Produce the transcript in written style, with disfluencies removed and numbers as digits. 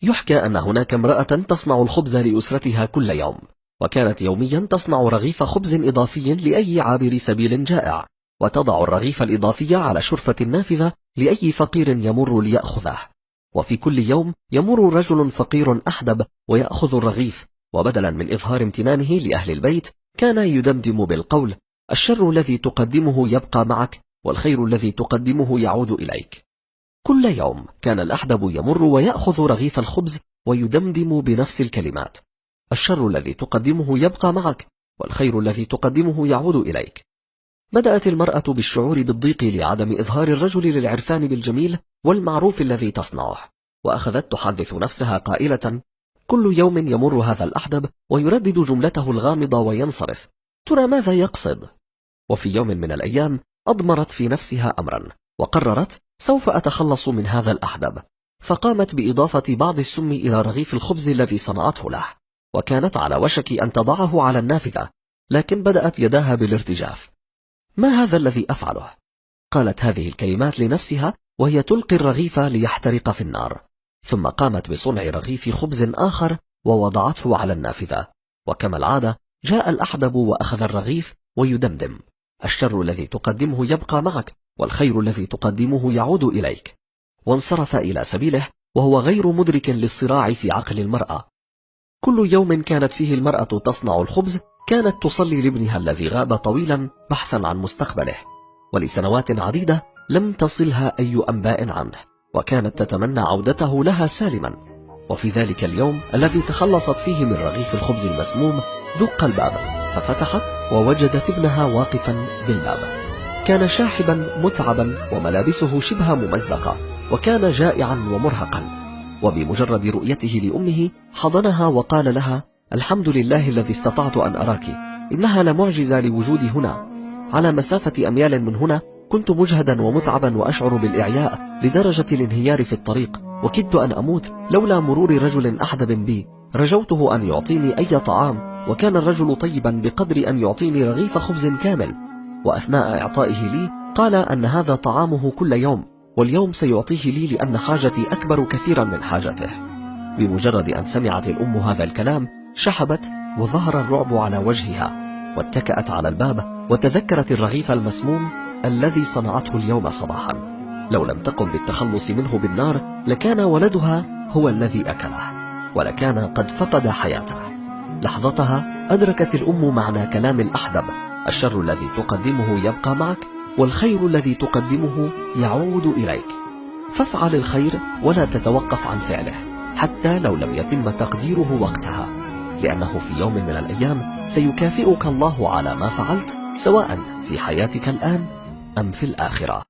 يحكى أن هناك امرأة تصنع الخبز لأسرتها كل يوم، وكانت يوميا تصنع رغيف خبز إضافي لأي عابر سبيل جائع، وتضع الرغيف الإضافي على شرفة النافذة لأي فقير يمر ليأخذه. وفي كل يوم يمر رجل فقير أحدب ويأخذ الرغيف، وبدلا من إظهار امتنانه لأهل البيت كان يدمدم بالقول: الشر الذي تقدمه يبقى معك، والخير الذي تقدمه يعود إليك. كل يوم كان الأحدب يمر ويأخذ رغيف الخبز ويدمدم بنفس الكلمات: الشر الذي تقدمه يبقى معك، والخير الذي تقدمه يعود إليك. بدأت المرأة بالشعور بالضيق لعدم إظهار الرجل للعرفان بالجميل والمعروف الذي تصنعه، وأخذت تحدث نفسها قائلة: كل يوم يمر هذا الأحدب ويردد جملته الغامضة وينصرف، ترى ماذا يقصد؟ وفي يوم من الأيام أضمرت في نفسها أمرا، وقررت: سوف أتخلص من هذا الأحدب. فقامت بإضافة بعض السم إلى رغيف الخبز الذي صنعته له، وكانت على وشك أن تضعه على النافذة، لكن بدأت يداها بالارتجاف. ما هذا الذي أفعله؟ قالت هذه الكلمات لنفسها وهي تلقي الرغيف ليحترق في النار، ثم قامت بصنع رغيف خبز آخر ووضعته على النافذة، وكما العادة جاء الأحدب وأخذ الرغيف ويدمدم: الشر الذي تقدمه يبقى معك، والخير الذي تقدمه يعود إليك. وانصرف إلى سبيله وهو غير مدرك للصراع في عقل المرأة. كل يوم كانت فيه المرأة تصنع الخبز كانت تصلي لابنها الذي غاب طويلا بحثا عن مستقبله، ولسنوات عديدة لم تصلها أي أنباء عنه، وكانت تتمنى عودته لها سالما. وفي ذلك اليوم الذي تخلصت فيه من رغيف الخبز المسموم دق الباب، ففتحت ووجدت ابنها واقفا بالباب. كان شاحبا متعبا وملابسه شبه ممزقة، وكان جائعا ومرهقا، وبمجرد رؤيته لأمه حضنها وقال لها: الحمد لله الذي استطعت أن أراك، إنها لمعجزة لوجودي هنا. على مسافة أميال من هنا كنت مجهدا ومتعبا وأشعر بالإعياء لدرجة الانهيار في الطريق، وكدت أن أموت لولا مرور رجل أحدب بي. رجوته أن يعطيني أي طعام، وكان الرجل طيبا بقدر أن يعطيني رغيف خبز كامل، وأثناء إعطائه لي قال أن هذا طعامه كل يوم، واليوم سيعطيه لي لأن حاجتي أكبر كثيرا من حاجته. بمجرد أن سمعت الأم هذا الكلام شحبت وظهر الرعب على وجهها، واتكأت على الباب وتذكرت الرغيف المسموم الذي صنعته اليوم صباحا. لو لم تقم بالتخلص منه بالنار لكان ولدها هو الذي أكله، ولكان قد فقد حياته. لحظتها أدركت الأم معنى كلام الأحدب: الشر الذي تقدمه يبقى معك، والخير الذي تقدمه يعود إليك. فافعل الخير ولا تتوقف عن فعله حتى لو لم يتم تقديره وقتها، لأنه في يوم من الأيام سيكافئك الله على ما فعلت، سواء في حياتك الآن أم في الآخرة.